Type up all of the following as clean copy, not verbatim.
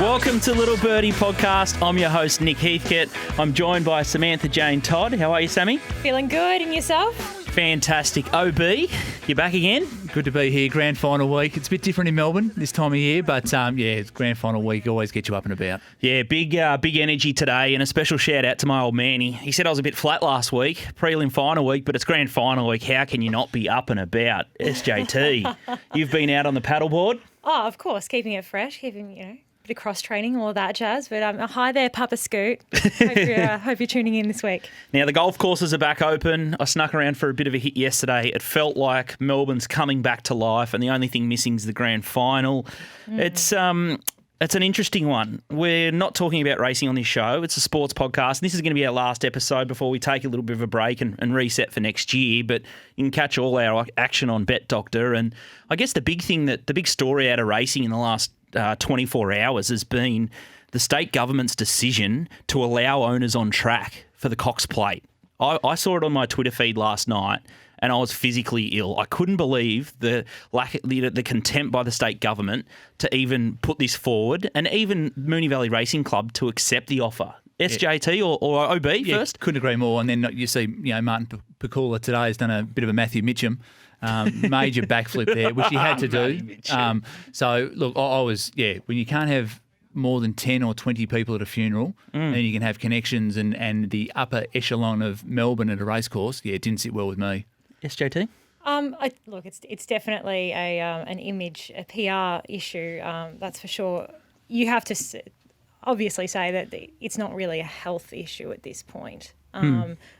Welcome to Little Birdie Podcast. I'm your host, Nick Heathcote. I'm joined by Samantha, Jane, Todd. How are you, Sammy? Feeling good, and yourself? Fantastic. OB, you're back again? Good to be here. Grand final week. It's a bit different in Melbourne this time of year, but it's grand final week. Always get you up and about. Yeah, big energy today, and a special shout out to my old man. He said I was a bit flat last week, prelim final week, but it's grand final week. How can you not be up and about? SJT, you've been out on the paddleboard? Oh, of course, keeping it fresh, keeping, bit of cross-training, all that jazz. But hi there, Papa Scoot. Hope you're tuning in this week. Now, the golf courses are back open. I snuck around for a bit of a hit yesterday. It felt like Melbourne's coming back to life, and the only thing missing is the grand final. It's an interesting one. We're not talking about racing on this show. It's a sports podcast. And this is going to be our last episode before we take a little bit of a break and reset for next year. But you can catch all our action on Bet Doctor. And I guess the big story out of racing in the last 24 hours has been the state government's decision to allow owners on track for the Cox Plate. I saw it on my Twitter feed last night, and I was physically ill. I couldn't believe the contempt by the state government to even put this forward, and even Moonee Valley Racing Club to accept the offer. SJT or OB first? Couldn't agree more. And then you see, Martin Pakula today has done a bit of a Matthew Mitchum. Major backflip there, which he had to do. So, look, I was, when you can't have more than 10 or 20 people at a funeral, then you can have connections and the upper echelon of Melbourne at a racecourse, it didn't sit well with me. SJT? Look, it's definitely an image, a PR issue, that's for sure. You have to obviously say that it's not really a health issue at this point.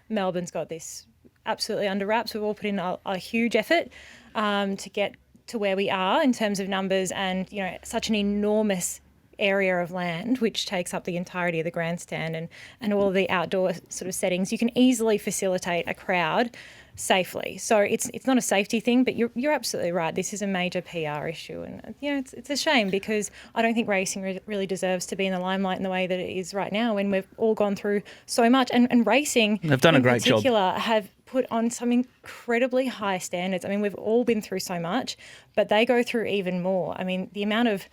Melbourne's got this absolutely under wraps. We've all put in a huge effort to get to where we are in terms of numbers, and such an enormous area of land which takes up the entirety of the grandstand and all of the outdoor sort of settings. You can easily facilitate a crowd safely. So it's not a safety thing, but you're absolutely right. This is a major PR issue, and it's a shame, because I don't think racing really deserves to be in the limelight in the way that it is right now, when we've all gone through so much, and racing they've done a great job. In particular have put on some incredibly high standards. I mean, we've all been through so much, but they go through even more. I mean, the amount of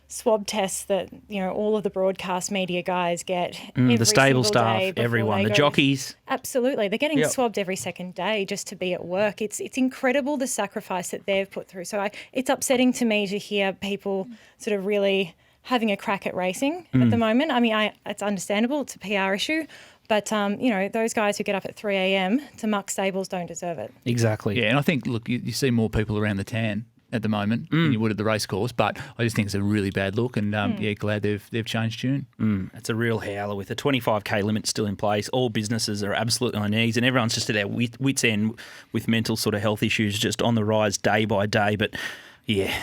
swab tests that all of the broadcast media guys get, the stable staff, everyone, the jockeys. Absolutely, they're getting swabbed every second day just to be at work. It's incredible, the sacrifice that they've put through. So it's upsetting to me to hear people sort of really having a crack at racing at the moment. I mean, it's understandable. It's a PR issue. But, those guys who get up at 3 a.m. to muck stables don't deserve it. Exactly. Yeah, and I think, look, you see more people around the tan at the moment than you would at the racecourse, but I just think it's a really bad look, and glad they've changed tune. It's a real howler with a 25k limit still in place. All businesses are absolutely on knees, and everyone's just at their wits' end with mental sort of health issues just on the rise day by day. But yeah,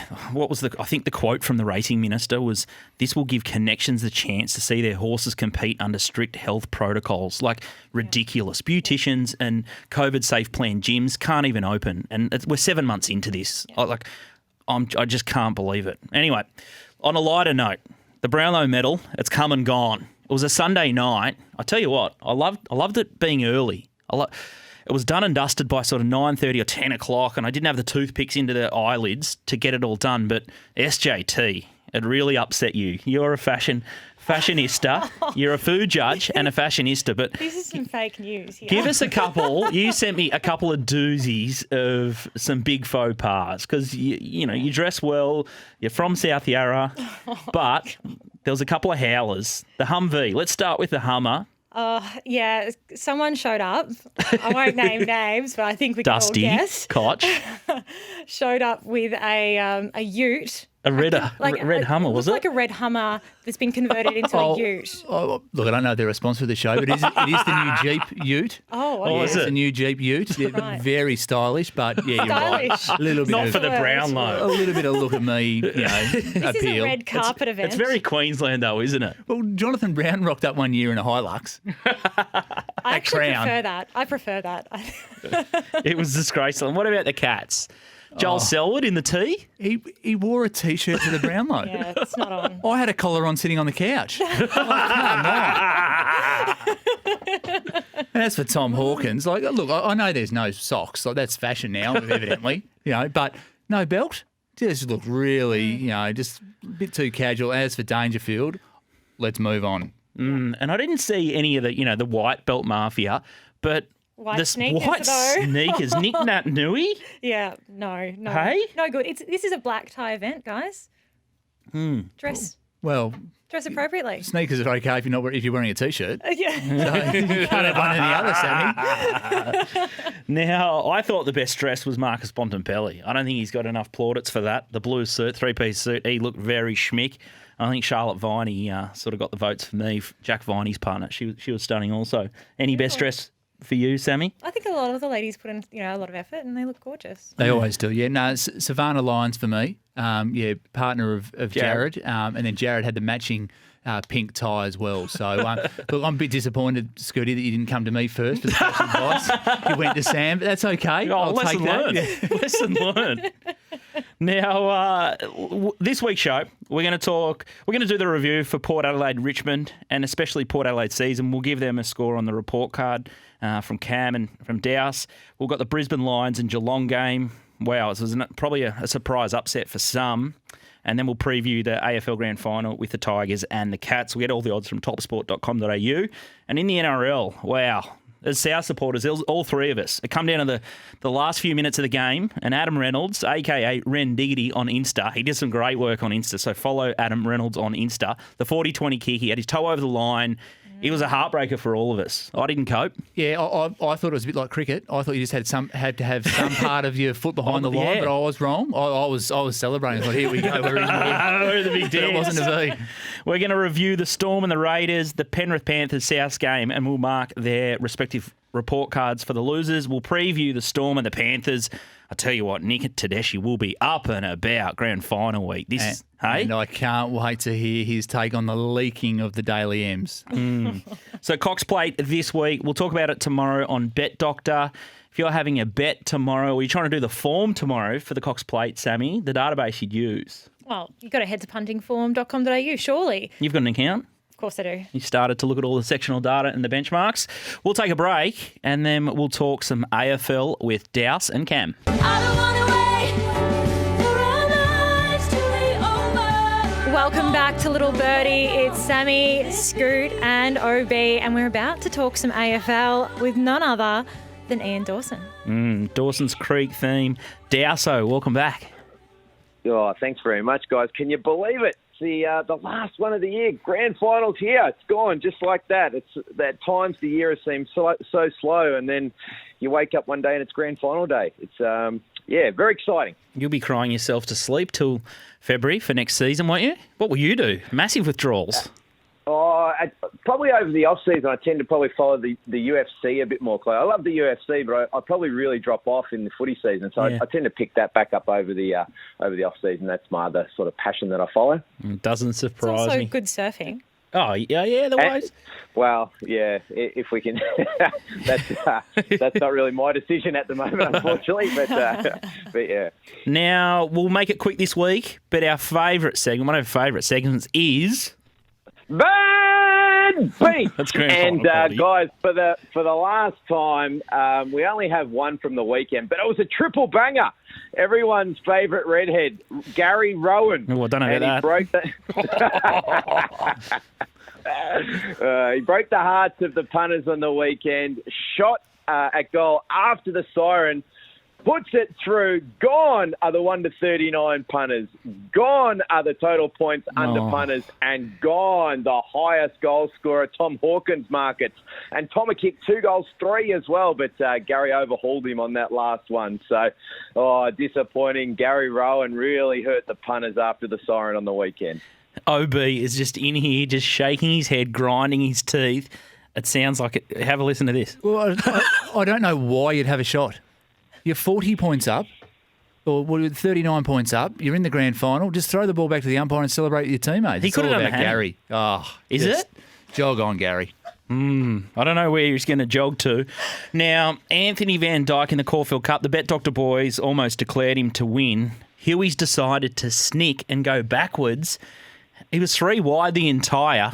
I think the quote from the racing minister was, "This will give connections the chance to see their horses compete under strict health protocols." Like, ridiculous. Beauticians and COVID-safe plan gyms can't even open, and we're 7 months into this. I just can't believe it. Anyway, on a lighter note, the Brownlow medal, it's come and gone. It was a Sunday night. I tell you what, I loved it being early. It was done and dusted by sort of 9:30 or 10 o'clock, and I didn't have the toothpicks into the eyelids to get it all done. But SJT, it really upset you. You're a fashionista. You're a food judge and a fashionista. But this is some fake news here. Give us a couple. You sent me a couple of doozies of some big faux pas, because you dress well. You're from South Yarra, but there was a couple of howlers. The Humvee. Let's start with the Hummer. Someone showed up. I won't name names, but I think we can all guess. Koch. Showed up with a ute. A red Hummer, was it? Like a red Hummer that's been converted into a ute. Oh, look, I don't know if they're a sponsor of the show, but it is the new Jeep Ute. Oh, okay. Is it? It's a new Jeep Ute. Right. Very stylish, but you're right. A little bit Not for the Brownlow. A little bit of look at me, This appeal. is a red carpet event. It's very Queensland, though, isn't it? Well, Jonathan Brown rocked up one year in a Hilux. I actually crown. prefer that. I prefer that. It was disgraceful. And what about the Cats? Joel Selwood in the tee? He wore a T-shirt to the Brownlow. Yeah, it's not on. I had a collar on sitting on the couch. And as for Tom Hawkins, look, I know there's no socks. That's fashion now, evidently, but no belt. just looked really, just a bit too casual. As for Dangerfield, let's move on. And I didn't see any of the white belt mafia, but White sneakers, though. Sneakers, Nick Nat Nui. Yeah, no. Hey? No good. This is a black tie event, guys. Dress appropriately. Sneakers are okay if you're wearing a t-shirt. Yeah. So you can't have one or the other, Sammy. Now, I thought the best dress was Marcus Bontempelli. I don't think he's got enough plaudits for that. The blue suit, three-piece suit, he looked very schmick. I think Charlotte Viney sort of got the votes for me. Jack Viney's partner, she was stunning also. Any best dress for you, Sammy? I think a lot of the ladies put in, a lot of effort and they look gorgeous. They always do, yeah. No, Savannah Lyons for me, partner of Jared. And then Jared had the matching pink tie as well. So, look, I'm a bit disappointed, Scooty, that you didn't come to me first for the fashion advice. You went to Sam, but that's okay. I'll lesson take that. learned. Yeah. Lesson learned. Now, this week's show, we're going to do the review for Port Adelaide, Richmond, and especially Port Adelaide season. We'll give them a score on the report card from Cam and from Dowse. We've got the Brisbane Lions and Geelong game. Wow, it was probably a surprise upset for some. And then we'll preview the AFL Grand Final with the Tigers and the Cats. We get all the odds from topsport.com.au. And in the NRL, wow, as South supporters, all three of us, it come down to the last few minutes of the game, and Adam Reynolds, a.k.a. Ren Diggity on Insta, he did some great work on Insta, so follow Adam Reynolds on Insta. The 40-20 kick, he had his toe over the line. It was a heartbreaker for all of us. I didn't cope. Yeah, I thought it was a bit like cricket. I thought you just had to have some part of your foot behind the line, but I was wrong. I was celebrating. I thought, here we go. We're in the big dance. It wasn't to be. We're going to review the Storm and the Raiders, the Penrith Panthers South game, and we'll mark their respective report cards for the losers. We'll preview the Storm and the Panthers. I tell you what, Nick Tedeschi will be up and about grand final week. And I can't wait to hear his take on the leaking of the Daily M's. So Cox Plate this week. We'll talk about it tomorrow on Bet Doctor. If you're having a bet tomorrow, or you're trying to do the form tomorrow for the Cox Plate, Sammy, the database you'd use. Well, you've got to head to puntingform.com.au, surely. You've got an account? Of course I do. You started to look at all the sectional data and the benchmarks. We'll take a break and then we'll talk some AFL with Dowse and Cam. Welcome back to Little Birdie. It's Sammy, Scoot and OB, and we're about to talk some AFL with none other than Ian Dawson. Dawson's Creek theme. Dowso, welcome back. Oh, thanks very much, guys. Can you believe it? It's the last one of the year. Grand final's here. It's gone just like that. It's at times the year has seemed so slow, and then you wake up one day and it's grand final day. It's very exciting. You'll be crying yourself to sleep till February for next season, won't you? What will you do? Massive withdrawals. Probably over the off-season, I tend to probably follow the UFC a bit more close. I love the UFC, but I probably really drop off in the footy season. So I tend to pick that back up over the off-season. That's my other sort of passion that I follow. It doesn't surprise it's also me. good surfing. Oh, yeah, the ways. Well, yeah, if we can. That's not really my decision at the moment, unfortunately, but yeah. Now, we'll make it quick this week, but our favourite segment, one of our favourite segments is... Bad beat. That's grand and final, guys, for the last time, we only have one from the weekend, but it was a triple banger. Everyone's favourite redhead, Gary Rowan. Oh, I don't know about that. He broke the hearts of the punters on the weekend. Shot at goal after the siren. Puts it through. Gone are the 1 to 39 punters. Gone are the total points under punters. And gone the highest goal scorer, Tom Hawkins markets. And Tom kicked 2 goals, 3 as well. But Gary overhauled him on that last one. So, disappointing. Gary Rowan really hurt the punters after the siren on the weekend. OB is just in here, just shaking his head, grinding his teeth. It sounds like it. Have a listen to this. Well, I don't know why you'd have a shot. You're 40 points up, or 39 points up. You're in the grand final. Just throw the ball back to the umpire and celebrate with your teammates. He could have done that, Gary. Is it? Jog on, Gary. I don't know where he's going to jog to. Now, Anthony Van Dyke in the Caulfield Cup, the Bet Doctor boys almost declared him to win. Huey's decided to sneak and go backwards. He was 3 wide the entire.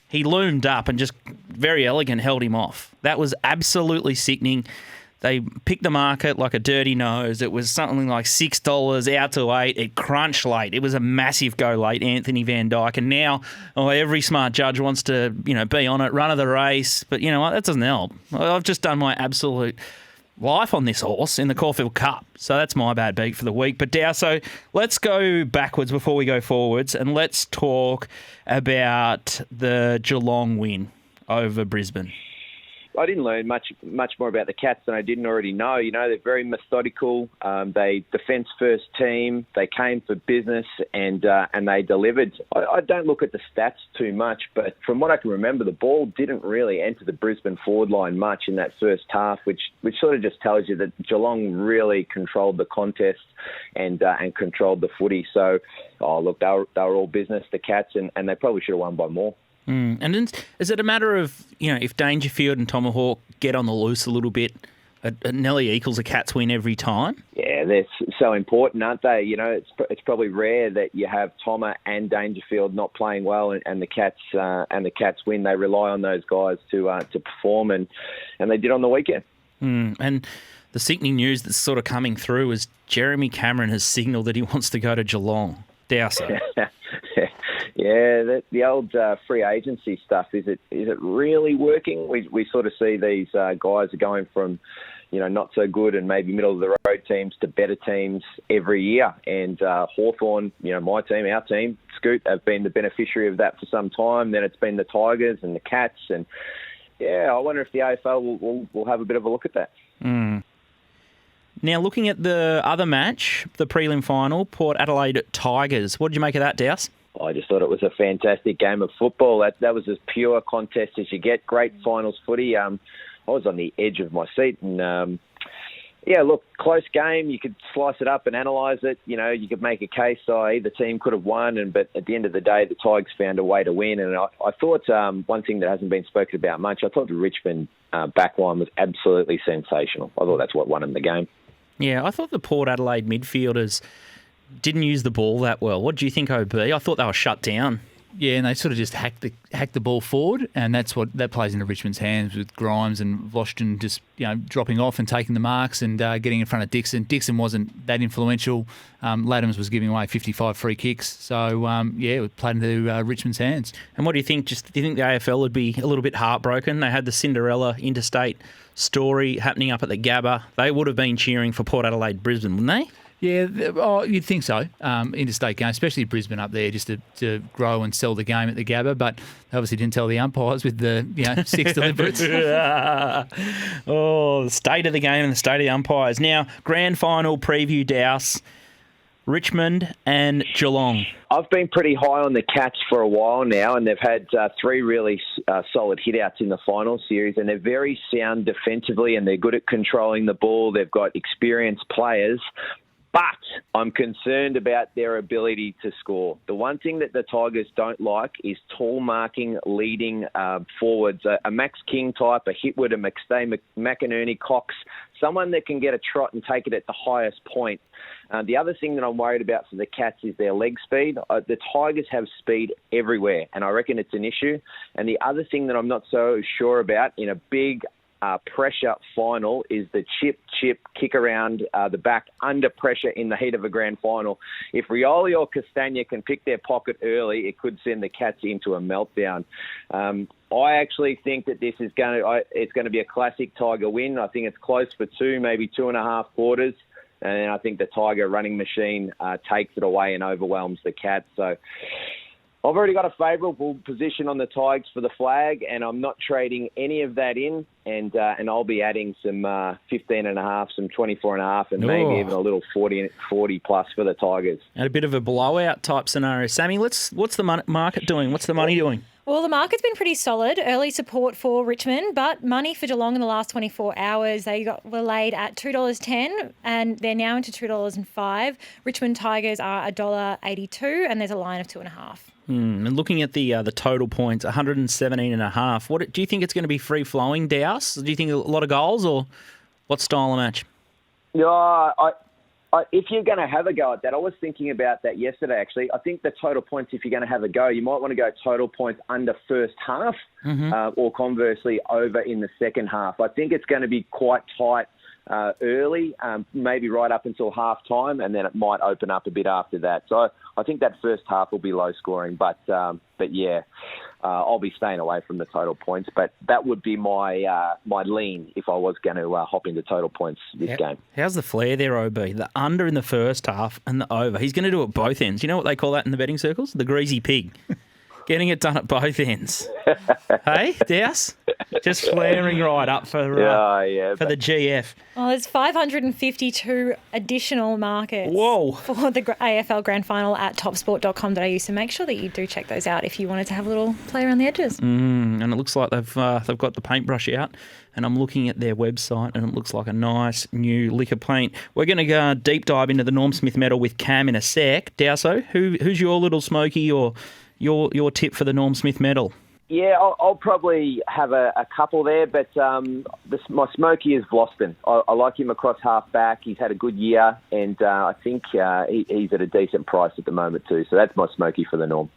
He loomed up and just very elegant held him off. That was absolutely sickening. They picked the market like a dirty nose. It was something like $6 out to $8. It crunched late. It was a massive go late, Anthony Van Dyke. And now every smart judge wants to, be on it, run of the race. But you know what? That doesn't help. I've just done my absolute life on this horse in the Caulfield Cup. So that's my bad beat for the week. But so let's go backwards before we go forwards, and let's talk about the Geelong win over Brisbane. I didn't learn much more about the Cats than I didn't already know. They're very methodical. They defence first team. They came for business and they delivered. I don't look at the stats too much, but from what I can remember, the ball didn't really enter the Brisbane forward line much in that first half, which sort of just tells you that Geelong really controlled the contest and controlled the footy. So, look, they were all business, the Cats, and they probably should have won by more. And is it a matter of, if Dangerfield and Tomahawk get on the loose a little bit, it nearly equals a Cats win every time? Yeah, they're so important, aren't they? It's probably rare that you have Toma and Dangerfield not playing well, and the Cats win. They rely on those guys to perform, and they did on the weekend. And the sickening news that's sort of coming through is Jeremy Cameron has signalled that he wants to go to Geelong. Dowson. Yeah, the old free agency stuff, is it really working? We sort of see these guys are going from, not so good and maybe middle of the road teams to better teams every year. And Hawthorn, my team, our team, Scoot, have been the beneficiary of that for some time. Then it's been the Tigers and the Cats. And, I wonder if the AFL will have a bit of a look at that. Now, looking at the other match, the prelim final, Port Adelaide Tigers, what did you make of that, Douse? I just thought it was a fantastic game of football. That was as pure contest as you get. Great finals footy. I was on the edge of my seat. And, close game. You could slice it up and analyse it. You could make a case either team could have won. But at the end of the day, the Tigers found a way to win. And I thought one thing that hasn't been spoken about much, I thought the Richmond backline was absolutely sensational. I thought that's what won them the game. Yeah, I thought the Port Adelaide midfielders didn't use the ball that well. What do you think, OB? I thought they were shut down. Yeah, and they sort of just hacked the ball forward, and that plays into Richmond's hands with Grimes and Vloshton just dropping off and taking the marks and getting in front of Dixon. Dixon wasn't that influential. Laddams was giving away 55 free kicks, so it played into Richmond's hands. And what do you think? Do you think the AFL would be a little bit heartbroken? They had the Cinderella interstate story happening up at the Gabba. They would have been cheering for Port Adelaide Brisbane, wouldn't they? Yeah, you'd think so. Interstate game, especially Brisbane up there, just to grow and sell the game at the Gabba. But they obviously didn't tell the umpires with the 6 deliberates. The state of the game and the state of the umpires. Now, grand final preview, Douse. Richmond and Geelong. I've been pretty high on the Cats for a while now, and they've had 3 really solid hit-outs in the final series, and they're very sound defensively, and they're good at controlling the ball. They've got experienced players. But I'm concerned about their ability to score. The one thing that the Tigers don't like is tall marking, leading forwards. A Max King type, a Hitwood, a McStay, McInerney, Cox, someone that can get a trot and take it at the highest point. The other thing that I'm worried about for the Cats is their leg speed. The Tigers have speed everywhere, and I reckon it's an issue. And the other thing that I'm not so sure about in a big pressure final is the chip, kick around the back under pressure in the heat of a grand final. If Rioli or Castagna can pick their pocket early, it could send the Cats into a meltdown. I actually think that this is it's going to be a classic Tiger win. I think it's close for 2, maybe 2.5 quarters. And then I think the Tiger running machine takes it away and overwhelms the Cats. So I've already got a favourable position on the Tigers for the flag, and I'm not trading any of that in, and I'll be adding some 15.5, some 24.5, and maybe even a little 40 plus for the Tigers. And a bit of a blowout type scenario. Sammy, what's the market doing? What's the money doing? Well, the market's been pretty solid. Early support for Richmond, but money for Geelong in the last 24 hours. They were laid at $2.10, and they're now into $2.05. Richmond Tigers are $1.82, and there's a line of 2.5. And looking at the total points, 117.5. What do you think it's going to be free flowing, Douse? Do you think a lot of goals, or what style of match? Yeah, if you're going to have a go at that, I was thinking about that yesterday, actually. I think the total points, if you're going to have a go, you might want to go total points under first half or conversely over in the second half. I think it's going to be quite tight early, maybe right up until half time, and then it might open up a bit after that. So I think that first half will be low scoring, but yeah, I'll be staying away from the total points. But that would be my lean if I was going to hop into total points this game. How's the flair there, OB? The under in the first half and the over. He's going to do it both ends. You know what they call that in the betting circles? The greasy pig. Getting it done at both ends. Hey, Douse? Just flaring right up for the GF. Well, there's 552 additional markets for the AFL Grand Final at topsport.com.au, so make sure that you do check those out if you wanted to have a little play around the edges. And it looks like they've got the paintbrush out, and I'm looking at their website, and it looks like a nice new lick of paint. We're going to go deep dive into the Norm Smith medal with Cam in a sec. Dowso, who's your little smoky or your tip for the Norm Smith medal? Yeah, I'll probably have a couple there, but my smoky is Vlosten. I like him across half back. He's had a good year, and I think he's at a decent price at the moment too. So that's my smoky for the Norm.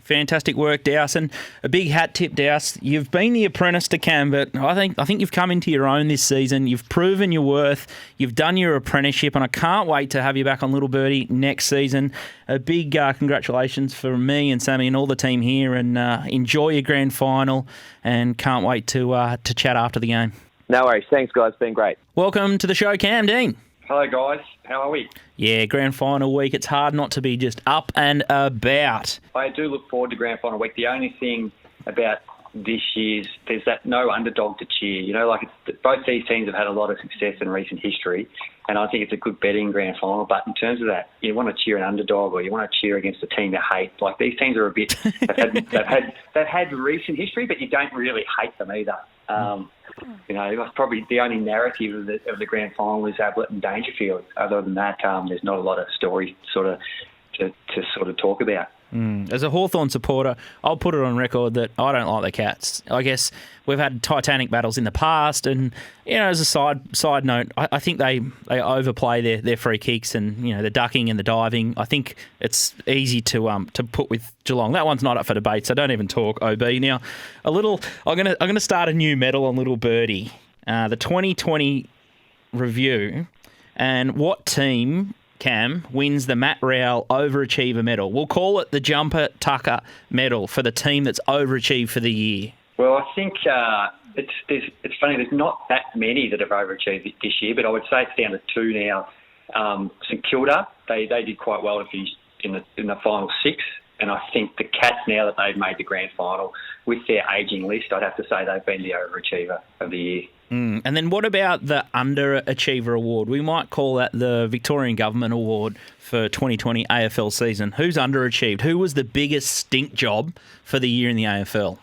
Fantastic work, Dowson. A big hat tip, Douse. You've been the apprentice to Cam, but I think you've come into your own this season. You've proven your worth. You've done your apprenticeship, and I can't wait to have you back on Little Birdie next season. A big congratulations for me and Sammy and all the team here, and enjoy your grand final, and can't wait to chat after the game. No worries. Thanks, guys. It's been great. Welcome to the show, Cam Dean. Hello, guys. How are we? Yeah, grand final week. It's hard not to be just up and about. I do look forward to grand final week. The only thing about this year's, there's that no underdog to cheer. You know, like both these teams have had a lot of success in recent history, and I think it's a good betting grand final. But in terms of that, you want to cheer an underdog or you want to cheer against a team you hate. Like these teams are a bit, they've had recent history, but you don't really hate them either. You know, that's probably the only narrative of the grand final is Ablett and Dangerfield. Other than that, there's not a lot of story to talk about. As a Hawthorn supporter, I'll put it on record that I don't like the Cats. I guess we've had titanic battles in the past, and as a side note, I think they overplay their free kicks and the ducking and the diving. I think it's easy to put with Geelong. That one's not up for debate, so don't even talk. OB now. I'm gonna start a new medal on Little Birdie, the 2020 review, and what team, Cam, wins the Matt Rowell Overachiever Medal. We'll call it the Jumper Tucker Medal for the team that's overachieved for the year. Well, I think it's funny. There's not that many that have overachieved this year, but I would say it's down to two now. St Kilda, they did quite well to finish in the final six, and I think the Cats, now that they've made the grand final with their ageing list, I'd have to say they've been the overachiever of the year. And then what about the Underachiever Award? We might call that the Victorian Government Award for 2020 AFL season. Who's underachieved? Who was the biggest stink job for the year in the AFL?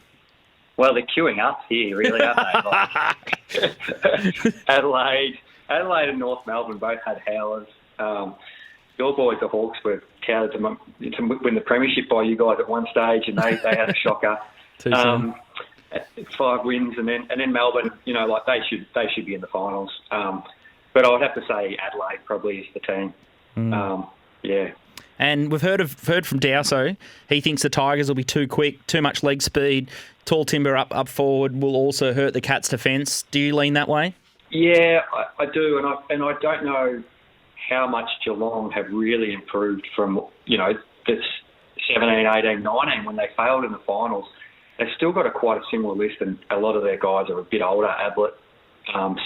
Well, they're queuing up here, really, aren't they? Adelaide and North Melbourne both had howlers. Your boys, the Hawks, were touted to win the premiership by you guys at one stage, and they had a shocker. 5 wins, and then Melbourne, they should be in the finals. But I would have to say Adelaide probably is the team. Yeah. And we've heard from Dowso. He thinks the Tigers will be too quick, too much leg speed, tall timber up forward will also hurt the Cats' defence. Do you lean that way? Yeah, I do, and I don't know how much Geelong have really improved from this 17, 18, 19 when they failed in the finals. They've still got quite a similar list, and a lot of their guys are a bit older. Ablett,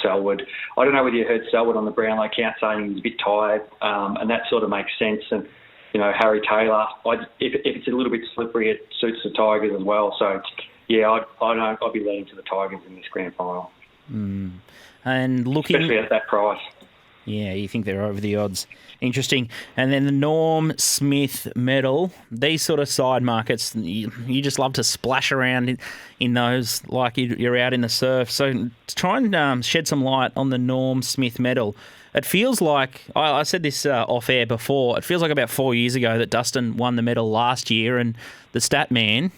Selwood. I don't know whether you heard Selwood on the Brownlow count saying he was a bit tired, and that sort of makes sense. And Harry Taylor, if it's a little bit slippery, it suits the Tigers as well. So yeah, I'd be leaning to the Tigers in this grand final. And looking especially at that price. Yeah, you think they're over the odds. Interesting. And then the Norm Smith medal, these sort of side markets, you just love to splash around in those like you're out in the surf. So to try and shed some light on the Norm Smith medal, it feels like, I said this off air before, it feels like about 4 years ago that Dustin won the medal last year, and the stat man,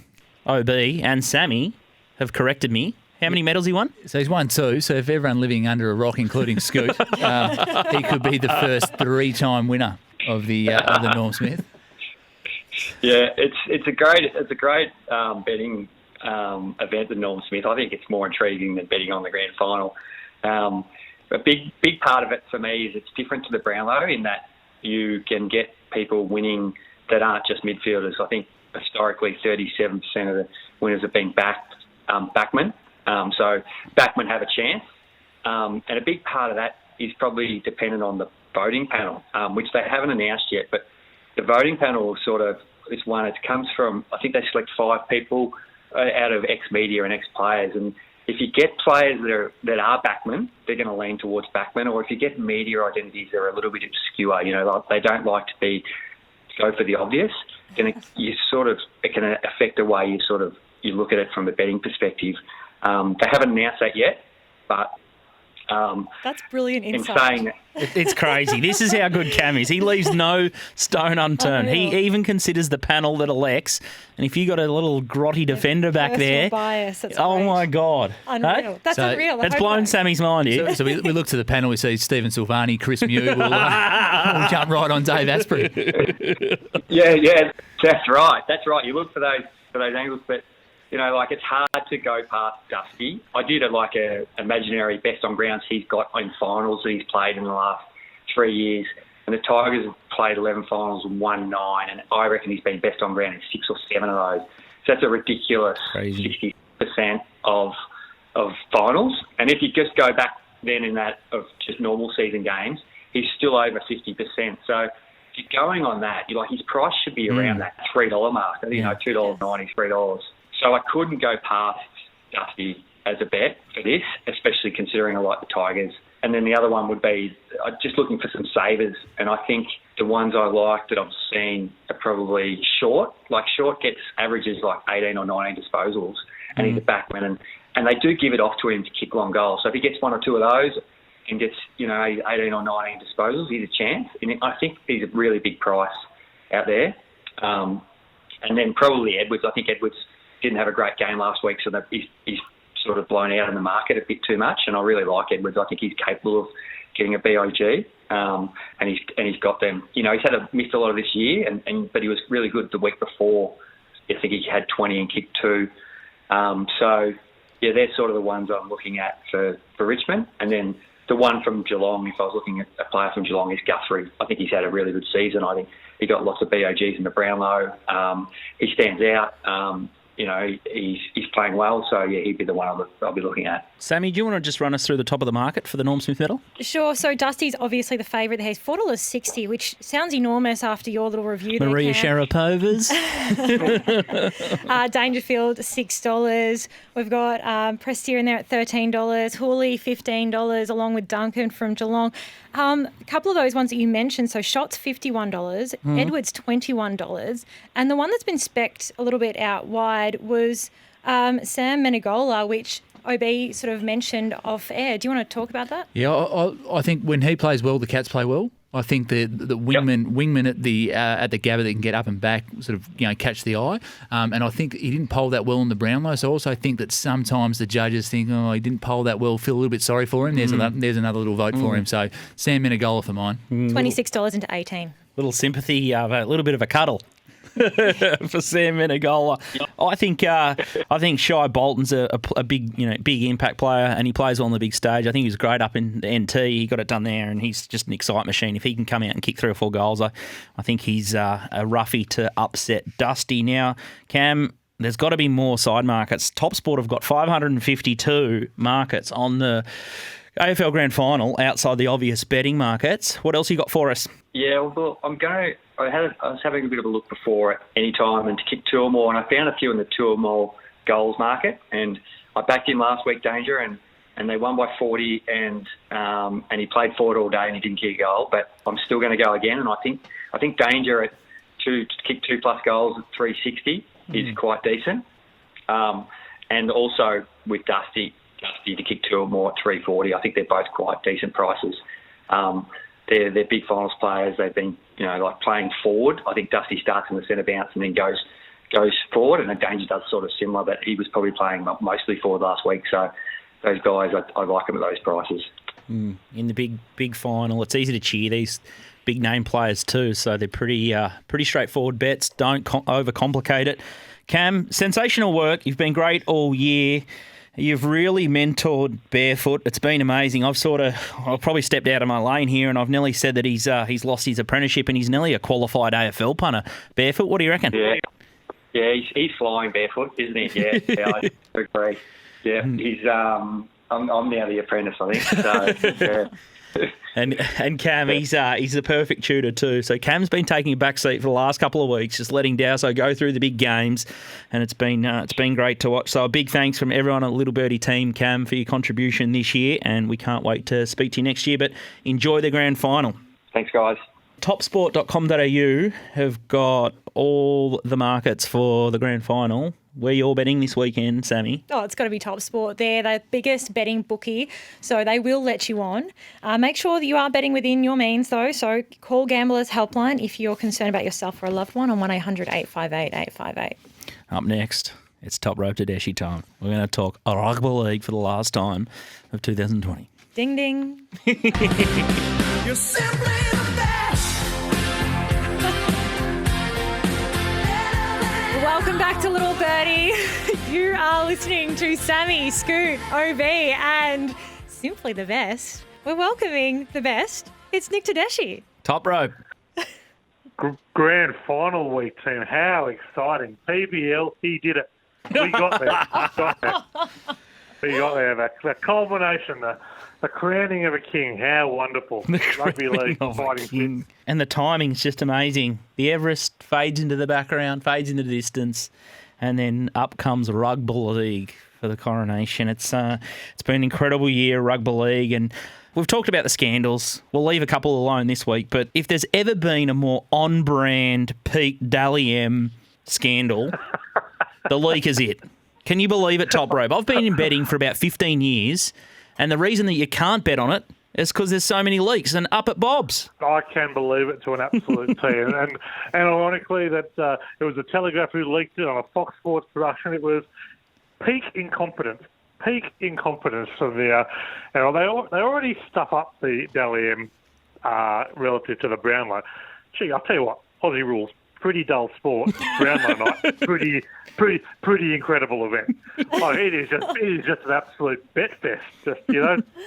OB, and Sammy have corrected me. How many medals he won? So he's won 2. So if everyone living under a rock, including Scoot, he could be the first 3-time winner of the Norm Smith. Yeah, it's a great betting event, the Norm Smith. I think it's more intriguing than betting on the grand final. a big part of it for me is it's different to the Brownlow in that you can get people winning that aren't just midfielders. I think historically 37% of the winners have been backmen. So backmen have a chance. And a big part of that is probably dependent on the voting panel, which they haven't announced yet. But the voting panel sort of is one. It comes from, I think they select 5 people out of ex-media and ex-players. And if you get players that are backmen, they're going to lean towards backmen. Or if you get media identities that are a little bit obscure, like they don't like to go for the obvious, then it can affect the way you look at it from a betting perspective. They haven't announced that yet, but that's brilliant insight. In saying that, it's crazy. This is how good Cam is. He leaves no stone unturned. He even considers the panel that elects. And if you got a little grotty defender back there, bias, my God, unreal. Hey? That's unreal. That's blown Sammy's mind here. So we look to the panel. We see Stephen Silvani, Chris Mew. We'll jump right on Dave Asprey. Yeah, that's right. That's right. You look for those angles, but. It's hard to go past Dusty. I did a imaginary best on grounds he's got in finals that he's played in the last 3 years. And the Tigers have played 11 finals and won 9. And I reckon he's been best on ground in 6 or 7 of those. So that's a ridiculous 60% of finals. And if you just go back then in that of just normal season games, he's still over 50%. So if you're going on that, his price should be around that $3 mark. $2.90, $3. So I couldn't go past Dusty as a bet for this, especially considering I like the Tigers. And then the other one would be just looking for some savers. And I think the ones I like that I've seen are probably Short. Short gets averages 18 or 19 disposals, and he's a backman. And they do give it off to him to kick long goals. So if he gets 1 or 2 of those and gets 18 or 19 disposals, he's a chance. And I think he's a really big price out there. And then probably Edwards. I think Edwards didn't have a great game last week, so that he's sort of blown out in the market a bit too much. And I really like Edwards. I think he's capable of getting a BIG, and he's got them. He's missed a lot of this year, but he was really good the week before. I think he had 20 and kicked 2. They're sort of the ones I'm looking at for Richmond. And then the one from Geelong, if I was looking at a player from Geelong, is Guthrie. I think he's had a really good season. I think he got lots of BOGs in the Brownlow. He stands out. He's playing well, so he'd be the one I'll be looking at. Sammy, do you want to just run us through the top of the market for the Norm Smith medal? Sure. So Dusty's obviously the favourite there. He's $4.60, which sounds enormous after your little review there, Maria Sharapova's. Dangerfield, $6. We've got Prestia in there at $13. Hooley, $15, along with Duncan from Geelong. A couple of those ones that you mentioned, so Shots, $51, Edwards, $21, and the one that's been specced a little bit out wide was Sam Menegola, which OB sort of mentioned off air. Do you want to talk about that? Yeah, I think when he plays well, the Cats play well. I think the wingman at the Gabba that can get up and back sort of catch the eye, and I think he didn't poll that well in the Brownlow. So I also think that sometimes the judges think, he didn't poll that well. Feel a little bit sorry for him. There's another little vote for him. So Sam Menegola for mine. $26 into 18. Little sympathy, a little bit of a cuddle. For Sam Menegola. I think Shai Bolton's a big impact player, and he plays well on the big stage. I think he was great up in the NT. He got it done there, and he's just an excite machine. If he can come out and kick 3 or 4 goals, I think he's a roughie to upset Dusty. Now, Cam, there's got to be more side markets. Top Sport have got 552 markets on the AFL Grand Final outside the obvious betting markets. What else you got for us? Yeah, well, I was having a bit of a look before at any time and to kick 2 or more, and I found a few in the 2 or more goals market, and I backed him last week, Danger, and they won by 40, and he played forward all day and he didn't kick a goal, but I'm still going to go again, and I think Danger at to kick 2+ goals at 360 is quite decent, and also with Dusty to kick 2 or more at 340, I think they're both quite decent prices. They're big finals players. They've been, playing forward. I think Dusty starts in the centre bounce and then goes forward, and Danger does sort of similar, but he was probably playing mostly forward last week. So those guys, I like them at those prices. In the big final, it's easy to cheer these big name players too. So they're pretty straightforward bets. Don't overcomplicate it. Cam, sensational work. You've been great all year. You've really mentored Barefoot. It's been amazing. I've probably stepped out of my lane here, and I've nearly said that he's lost his apprenticeship and he's nearly a qualified AFL punter. Barefoot, what do you reckon? Yeah, he's flying Barefoot, isn't he? Yeah, I agree. Yeah, he's I'm now the apprentice, I think. So, yeah. And Cam, he's the perfect tutor too. So Cam's been taking a back seat for the last couple of weeks, just letting Dowson go through the big games, and it's been great to watch. So a big thanks from everyone at the Little Birdie team, Cam, for your contribution this year, and we can't wait to speak to you next year. But enjoy the grand final. Thanks, guys. Topsport.com.au have got all the markets for the grand final. Where you're betting this weekend, Sammy? Oh, it's got to be Top Sport. They're the biggest betting bookie, so they will let you on. Make sure that you are betting within your means, though. So call Gamblers Helpline if you're concerned about yourself or a loved one on 1-800-858-858. Up next, it's Top Rope Tedeschi time. We're going to talk rugby league for the last time of 2020. Ding, ding. You're simply the best. Welcome back to Little Birdie. You are listening to Sammy, Scoot, OB, and Simply the Best. We're welcoming the best. It's Nick Tedeschi. Top Rope. Grand final week, team. How exciting. PBL, he did it. We got there. We got there. The culmination, the crowning of a king. How wonderful. Rugby league fighting king. And the timing's just amazing. The Everest fades into the background, fades into the distance, and then up comes rugby league for the coronation. It's been an incredible year, rugby league, and we've talked about the scandals. We'll leave a couple alone this week, but if there's ever been a more on-brand Pete Dally-M scandal, the leak is it. Can you believe it, Top Rope? I've been in betting for about 15 years, and the reason that you can't bet on it is because there's so many leaks. And up at Bob's, I can believe it to an absolute T. And ironically, that it was the Telegraph who leaked it on a Fox Sports production. It was peak incompetence from the. They already stuff up the Dally-M relative to the Brownlow. Gee, I'll tell you what, Aussie rules. Pretty dull sport. Brownlow night. Pretty incredible event. Oh, it is just an absolute bet fest. Just,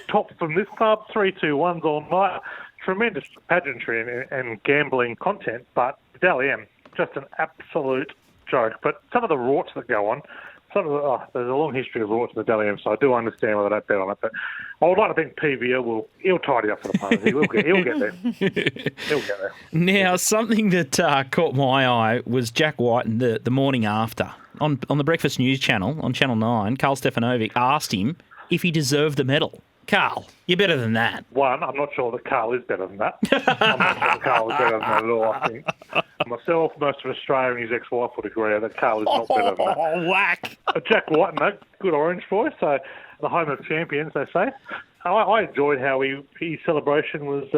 top from this club, 3-2-1s all night. Tremendous pageantry and gambling content, but Dally-M, just an absolute joke. But some of the rorts that go on, there's a long history of rorts in the Dally-M, so I do understand why they don't bet on it. But I would like to think PVL he'll tidy up for the punters. He'll get there. He'll get there. Now, something that caught my eye was Jack White the morning after on the Breakfast News channel on Channel 9. Carl Stefanovic asked him if he deserved the medal. Carl, you're better than that. One, I'm not sure that Carl is better than that. I'm not sure that Carl is better than that at all, I think. Myself, most of Australia and his ex-wife would agree that Carl is not better than that. Oh, whack. Jack White, no, good Orange boy, so the home of champions, they say. I enjoyed how his celebration was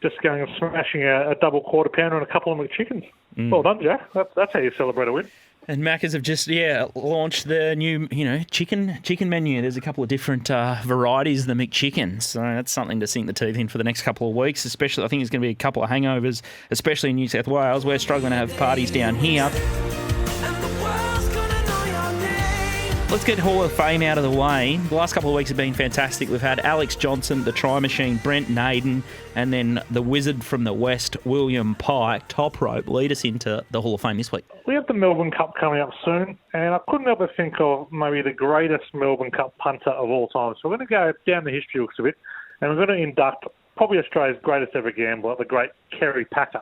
just going and smashing a double quarter pounder and a couple of McChickens. Well done, Jack. That's how you celebrate a win. And Macca's have just launched the new chicken menu. There's a couple of different varieties of the McChicken, so that's something to sink the teeth in for the next couple of weeks. Especially, I think there's going to be a couple of hangovers, especially in New South Wales. We're struggling to have parties down here. Let's get Hall of Fame out of the way. The last couple of weeks have been fantastic. We've had Alex Johnson, the Try Machine, Brent Naden, and then the Wizard from the West, William Pike. Top Rope, lead us into the Hall of Fame this week. We have the Melbourne Cup coming up soon, and I couldn't help but think of maybe the greatest Melbourne Cup punter of all time. So we're going to go down the history books a bit, and we're going to induct probably Australia's greatest ever gambler, the great Kerry Packer.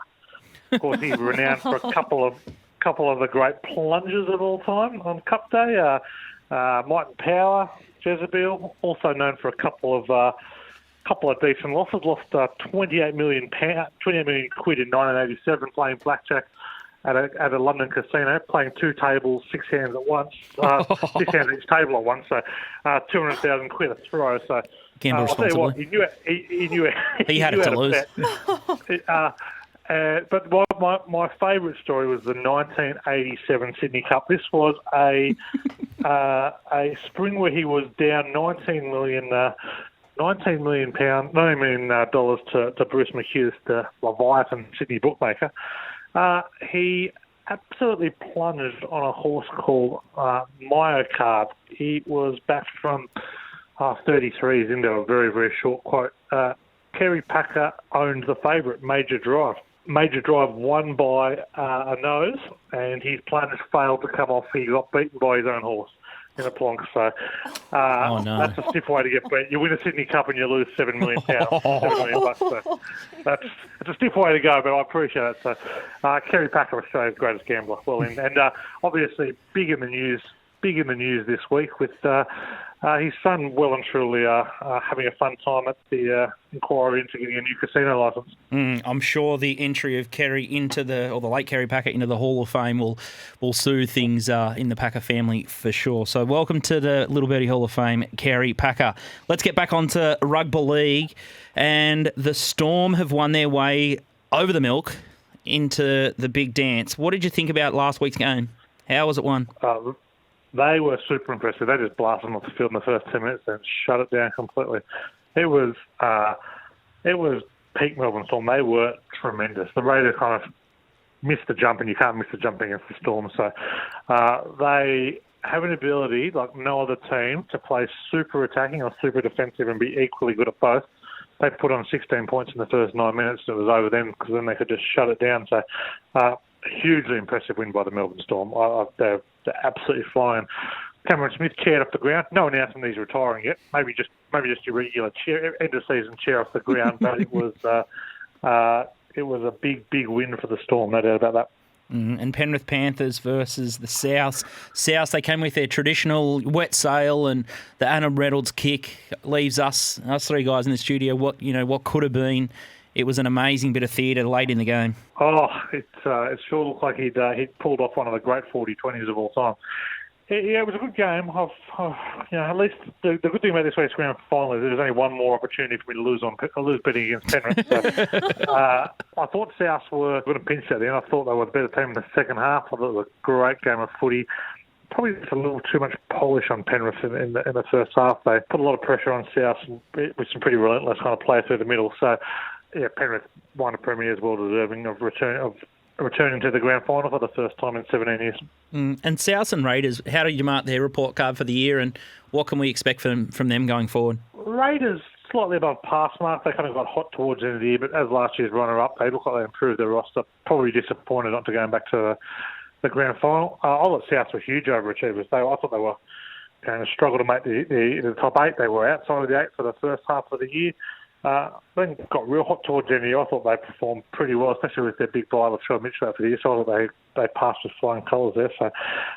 Of course, he's renowned for a couple of the great plungers of all time on Cup Day. Might and Power, Jezebel, also known for a couple of decent losses. Lost 28 million quid in 1987 playing blackjack at a London casino, playing two tables, six hands at once, 6 hands each table at once. So 200,000 quid a throw. So gamble responsibly. I'll tell you what, he knew it. He had it to lose. But my favourite story was the 1987 Sydney Cup. This was a spring where he was down $19 million to Bruce McHugh, the Leviathan Sydney bookmaker. He absolutely plunged on a horse called Myocard. He was backed from 33s into a very, very short quote. Kerry Packer owned the favourite, Major Drive. Major Drive won by a nose, and his plunge failed to come off. He got beaten by his own horse in a plonk. So that's a stiff way to get beat. You win a Sydney Cup and you lose £7 million. $7 million. So it's a stiff way to go, but I appreciate it. So Kerry Packer, Australia's greatest gambler. Well, and obviously big in the news this week with his son well and truly having a fun time at the inquiry into getting a new casino licence. I'm sure the entry of Kerry into the late Kerry Packer into the Hall of Fame will soothe things in the Packer family for sure. So welcome to the Little Birdie Hall of Fame, Kerry Packer. Let's get back onto Rugby League, and the Storm have won their way over the milk into the big dance. What did you think about last week's game? How was it won? They were super impressive. They just blasted them off the field in the first 10 minutes and shut it down completely. It was peak Melbourne Storm. They were tremendous. The Raiders kind of missed the jump, and you can't miss the jump against the Storm. So they have an ability, like no other team, to play super attacking or super defensive and be equally good at both. They put on 16 points in the first 9 minutes, and it was over then because then they could just shut it down. So hugely impressive win by the Melbourne Storm. They're absolutely flying. Cameron Smith chaired off the ground. No announcement he's retiring yet. Maybe just your regular chair, end of season chair off the ground. But it was a big win for the Storm. No doubt about that. And Penrith Panthers versus the South. South, they came with their traditional wet sail, and the Adam Reynolds kick leaves us three guys in the studio. What could have been. It was an amazing bit of theatre late in the game. Oh, it sure looked like he'd pulled off one of the great 40-20s of all time. Yeah, it was a good game. At least the good thing about this week's grand final is there's only one more opportunity for me to lose betting against Penrith. So, I thought South were going to pinch at the end. I thought they were the better team in the second half. I thought it was a great game of footy. Probably just a little too much polish on Penrith in the first half. They put a lot of pressure on South with some pretty relentless kind of play through the middle. So, yeah, Penrith won a Premier's well deserving of returning to the grand final for the first time in 17 years. And South and Raiders, how did you mark their report card for the year, and what can we expect from them going forward? Raiders slightly above pass mark. They kind of got hot towards the end of the year, but as last year's runner-up, they look like they improved their roster. Probably disappointed not to going back to the grand final. I thought South were huge overachievers. I thought they were going to struggle to make the top 8. They were outside of the 8 for the first half of the year. Then got real hot towards the end of the year. I thought they performed pretty well, especially with their big buy with Sean Mitchell for the year. So I thought they passed with flying colours there. So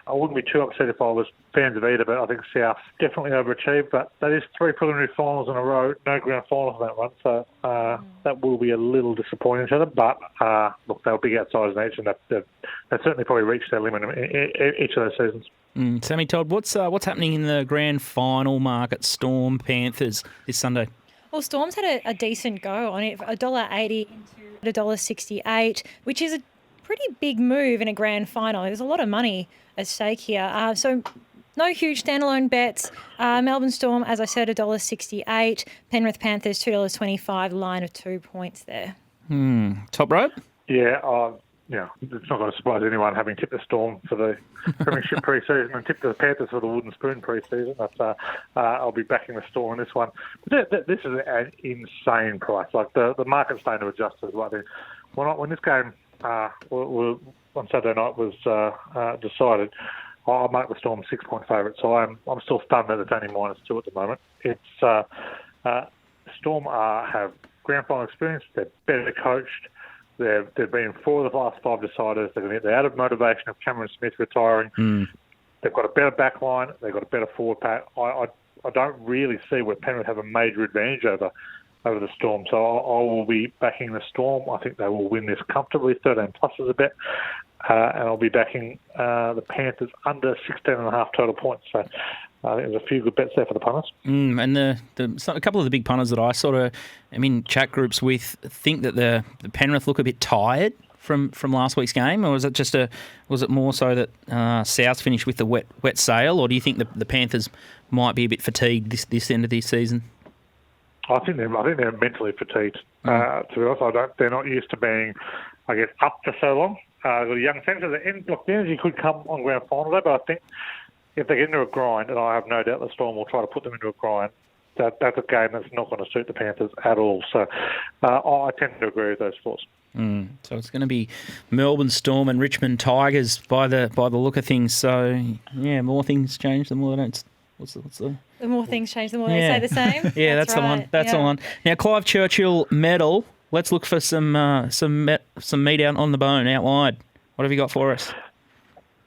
I wouldn't be too upset if I was fans of either, but I think South definitely overachieved. But that is 3 preliminary finals in a row, no grand final for that one. So that will be a little disappointing to them. But look, they were big outsiders in each, and they've certainly probably reached their limit in each of those seasons. Sammy, Todd, what's happening in the grand final market, Storm Panthers, this Sunday? Well, Storm's had a decent go on it, $1.80 into $1.68, which is a pretty big move in a grand final. There's a lot of money at stake here. So no huge standalone bets. Melbourne Storm, as I said, $1.68. Penrith Panthers, $2.25, line of 2 points there. Top rope? Yeah, it's not going to surprise anyone having tipped the Storm for the Premiership pre-season and tipped the Panthers for the Wooden Spoon pre-season. I'll be backing the Storm in this one. But this is an insane price. Like the market's starting to adjust as well. When this game on Saturday night was decided, I marked the Storm 6-point favourite. So I'm still stunned that it's only -2 at the moment. It's Storm have grand final experience. They're better coached. They've been 4 of the last 5 deciders. They're going to get the added motivation of Cameron Smith retiring. They've got a better back line. They've got a better forward pack. I don't really see where Penrith have a major advantage over the Storm. So I will be backing the Storm. I think they will win this comfortably. 13+ is a bet. And I'll be backing the Panthers under 16.5 total points. So I think there's a few good bets there for the punters. And a couple of the big punters that I am in chat groups with think that the Penrith look a bit tired from last week's game, or was it more so that South finished with the wet sail, or do you think the Panthers might be a bit fatigued this end of this season? I think they're mentally fatigued. To be honest, they're not used to being, I guess, up for so long. got a young centre. Look, the energy could come on grand final day, but I think if they get into a grind, and I have no doubt the Storm will try to put them into a grind, that's a game that's not going to suit the Panthers at all. So I tend to agree with those thoughts. So it's going to be Melbourne Storm and Richmond Tigers by the look of things. So yeah, more things change, the more they don't. What's the The more things change, the more they say the same. Yeah, that's the one. That's the one. Now, Clive Churchill medal. Let's look for some meat out on the bone, out wide. What have you got for us?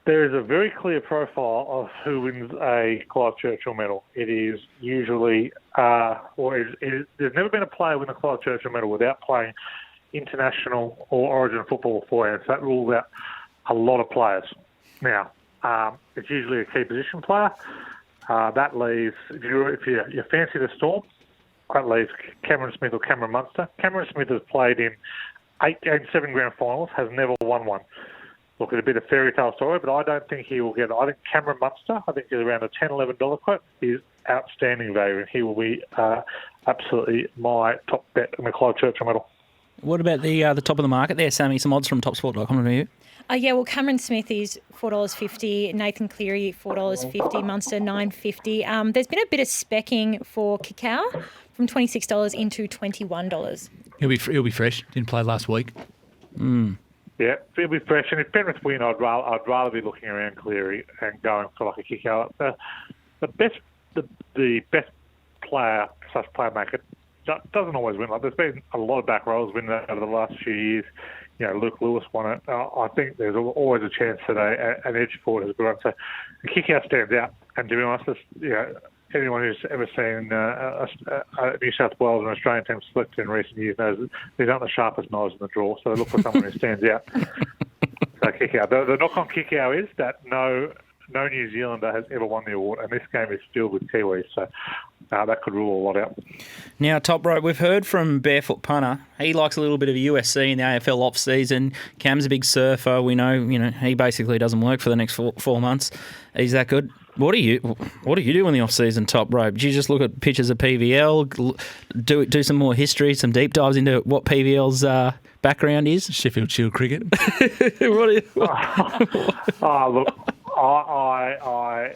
There is a very clear profile of who wins a Clive Churchill medal. It is usually, there's never been a player win a Clive Churchill medal without playing international or Origin football beforehand. So that rules out a lot of players. Now, it's usually a key position player. That leaves, if you fancy the Storm, that leaves Cameron Smith or Cameron Munster. Cameron Smith has played in 8 and 7 grand finals, has never won one. Look, it's a bit of a fairy tale story, but I don't think he will get it. I think Cameron Munster, I think is around a $10, $11 quote, is outstanding value, and he will be absolutely my top bet in the Clive Churchill medal. What about the top of the market there, Sammy? Some odds from TopSport.com to you. Well, Cameron Smith is $4.50, Nathan Cleary $4.50, Munster $9.50. There's been a bit of specking for Kikau from $26 into $21. He'll be fresh. Didn't play last week. Yeah, he'll be fresh. And if Penrith win, I'd rather be looking around Cleary and going for like a Kikau. The best player / playmaker doesn't always win. Like there's been a lot of back rows winning over the last few years. You know, Luke Lewis won it. I think there's always a chance that an edge forward has gone. So the Kikau stands out. And to be honest, anyone who's ever seen New South Wales and Australian teams selected in recent years knows that these aren't the sharpest knives in the drawer. So they look for someone who stands out. So Kikau. The knock on Kikau is that no New Zealander has ever won the award, and this game is filled with Kiwis, so that could rule a lot out. Now, Top Rope, we've heard from Barefoot Punter. He likes a little bit of USC in the AFL off-season. Cam's a big surfer. We know, he basically doesn't work for the next 4 months. He's that good. What do you do in the off-season, Top Rope? Do you just look at pictures of PVL, do some more history, some deep dives into what PVL's background is? Sheffield Shield cricket. Look, I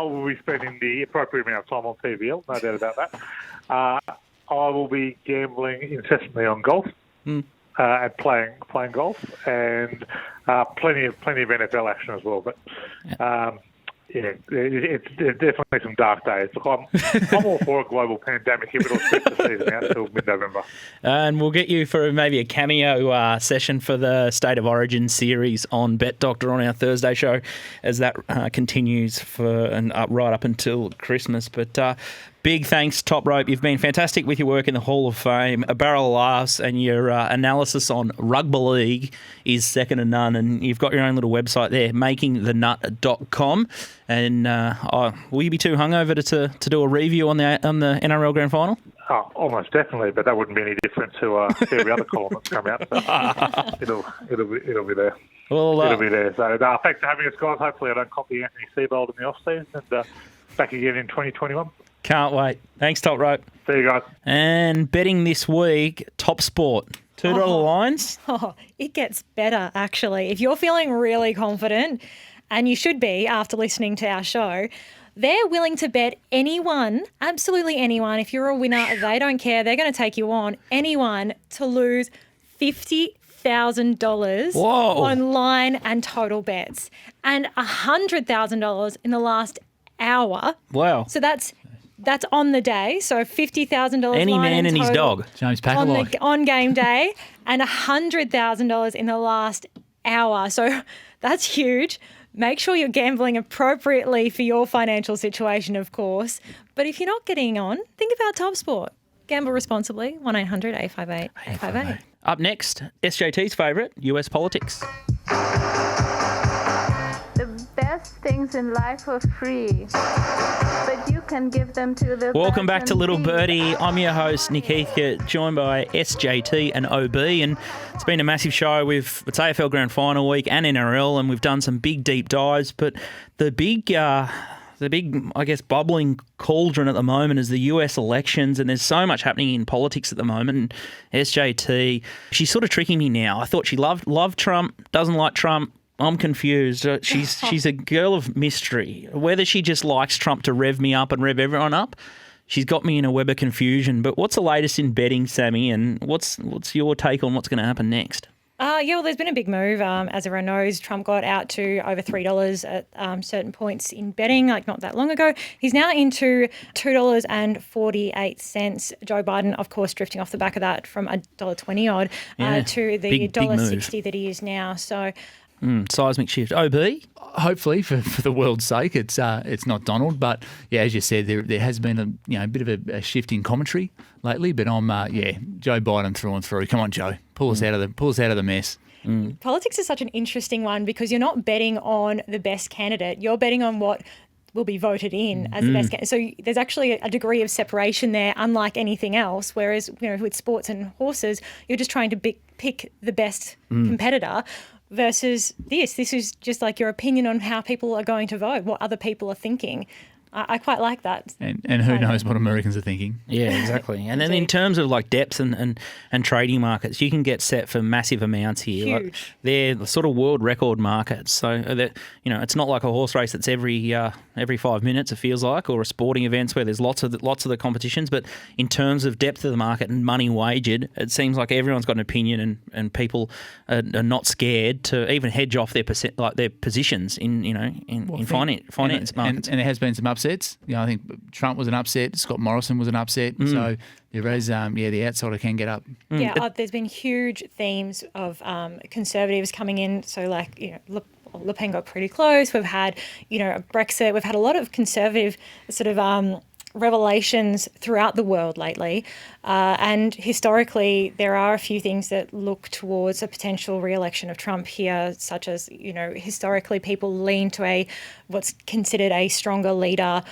will be spending the appropriate amount of time on PVL, no doubt about that. I will be gambling incessantly on golf and playing golf, and plenty of NFL action as well. But it's definitely some dark days. Look, I'm all for a global pandemic if it'll stretch the season out until mid-November. And we'll get you for maybe a cameo session for the State of Origin series on Bet Doctor on our Thursday show as that continues right up until Christmas. But big thanks, Top Rope. You've been fantastic with your work in the Hall of Fame. A barrel of laughs, and your analysis on rugby league is second to none. And you've got your own little website there, makingthenut.com. And will you be too hungover to do a review on the NRL Grand Final? Oh, almost definitely, but that wouldn't be any different to every other column that's come out. So it'll be there. Well, it'll be there. So thanks for having us, guys. Hopefully I don't copy Anthony Seibold in the off-season, and back again in 2021. Can't wait. Thanks, Top Rope. See you guys. And betting this week, Top Sport. $2 lines. Oh, it gets better, actually. If you're feeling really confident, and you should be after listening to our show, they're willing to bet anyone, absolutely anyone. If you're a winner, they don't care. They're going to take you on. Anyone to lose $50,000 on line and total bets, and $100,000 in the last hour. Wow. So that's on the day. So $50,000 any man and his dog. James Packer on game day, and $100,000 in the last hour. So that's huge. Make sure you're gambling appropriately for your financial situation, of course. But if you're not getting on, think about Top Sport. Gamble responsibly. 1-800-858-858. Up next, SJT's favourite, US politics. The best things in life are free, but you can give them to the Welcome back to Little person Birdie. I'm your host, Nick Heathcote, joined by SJT and OB, and it's been a massive show. It's AFL Grand Final week and NRL, and we've done some big deep dives, but the big the big, I guess, bubbling cauldron at the moment is the US elections, and there's so much happening in politics at the moment. And SJT, she's sort of tricking me now. I thought she loved Trump, doesn't like Trump. I'm confused. She's a girl of mystery. Whether she just likes Trump to rev me up and rev everyone up, she's got me in a web of confusion. But what's the latest in betting, Sammy, and what's your take on what's going to happen next? Well, there's been a big move. As everyone knows, Trump got out to over $3 at certain points in betting, like not that long ago. He's now into $2.48. Joe Biden, of course, drifting off the back of that from $1.20 odd to the $1.60 that he is now. So. Seismic shift. OB? Hopefully, for the world's sake, it's not Donald. But yeah, as you said, there has been a bit of a shift in commentary lately. But I'm Joe Biden through and through. Come on, Joe, pull us out of the mess. Politics is such an interesting one because you're not betting on the best candidate. You're betting on what will be voted in as the best candidate. So there's actually a degree of separation there, unlike anything else. Whereas with sports and horses, you're just trying to pick the best competitor. Versus this is just like your opinion on how people are going to vote, what other people are thinking. I quite like that. And who knows what Americans are thinking. Yeah, exactly. And then in terms of like depth and trading markets, you can get set for massive amounts here. Huge. Like they're the sort of world record markets. So that it's not like a horse race that's every 5 minutes, it feels like, or a sporting events where there's lots of the competitions. But in terms of depth of the market and money wagered, it seems like everyone's got an opinion and people are not scared to even hedge off their positions in finance markets. And there has been some upsets. I think Trump was an upset. Scott Morrison was an upset. So there is, the outsider can get up. Yeah, there's been huge themes of conservatives coming in. So like, Le Pen got pretty close. We've had, Brexit. We've had a lot of conservative sort of revelations throughout the world lately. And historically, there are a few things that look towards a potential re-election of Trump here, such as, historically people lean to what's considered a stronger leader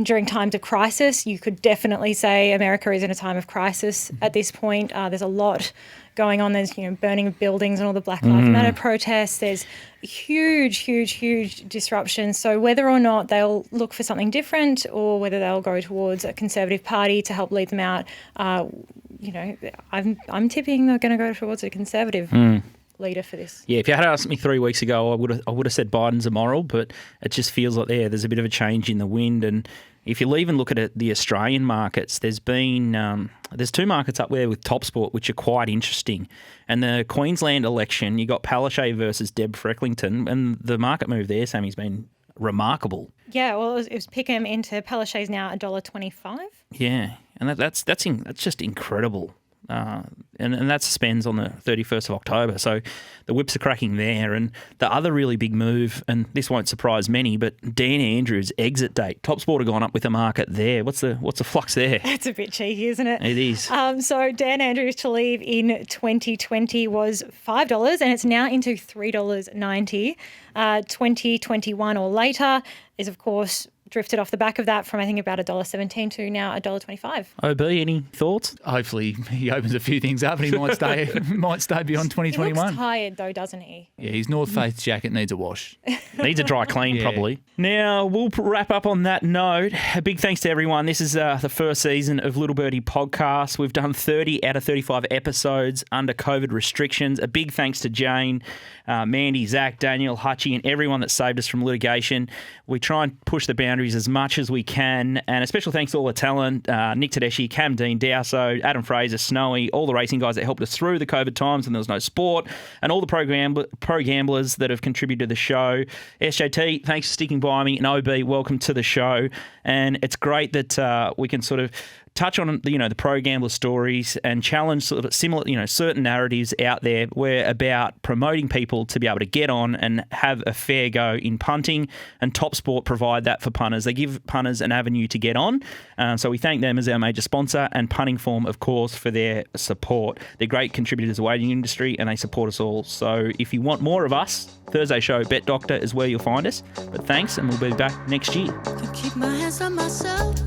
during times of crisis. You could definitely say America is in a time of crisis at this point. There's a lot going on. There's, burning of buildings and all the Black Lives Matter protests. There's huge disruption. So whether or not they'll look for something different or whether they'll go towards a Conservative Party to help lead them out, I'm tipping they're going to go towards a Conservative leader for this. Yeah, if you had asked me 3 weeks ago, I would have said Biden's immoral, but it just feels like there's a bit of a change in the wind. And if you even look at the Australian markets, there's two markets up there with TopSport which are quite interesting. And the Queensland election, you got Palaszczuk versus Deb Frecklington, and the market move there, Sammy's been remarkable. Yeah, well, it was Pickham into Palaszczuk's now $1.25. Yeah, and that's just incredible. And that suspends on the 31st of October. So the whips are cracking there. And the other really big move, and this won't surprise many, but Dan Andrews' exit date. TopSport have gone up with the market there. What's the flux there? It's a bit cheeky, isn't it? It is. So Dan Andrews to leave in 2020 was $5, and it's now into $3.90. 2021 or later is, of course, drifted off the back of that from, I think, about $1.17 to now $1.25. OB, any thoughts? Hopefully he opens a few things up and he might stay beyond 2021. He looks tired though, doesn't he? Yeah, his North Face jacket needs a wash. Needs a dry clean, probably. Now, we'll wrap up on that note. A big thanks to everyone. This is the first season of Little Birdie Podcast. We've done 30 out of 35 episodes under COVID restrictions. A big thanks to Jane, Mandy, Zach, Daniel, Hutchie, and everyone that saved us from litigation. We try and push the boundaries as much as we can, and a special thanks to all the talent, Nick Tedeschi, Cam Dean, Dowson, Adam Fraser, Snowy, all the racing guys that helped us through the COVID times when there was no sport, and all the pro gamblers that have contributed to the show. SJT, thanks for sticking by me, and OB, welcome to the show. And it's great that we can sort of touch on the pro gambler stories and challenge sort of similar certain narratives out there. We're about promoting people to be able to get on and have a fair go in punting, and TopSport provide that for punters. They give punters an avenue to get on, so we thank them as our major sponsor, and Punting Form, of course, for their support. They're great contributors to the wagering industry, and they support us all. So if you want more of us, Thursday show, Bet Doctor is where you'll find us. But thanks, and we'll be back next year. To keep my hands on myself.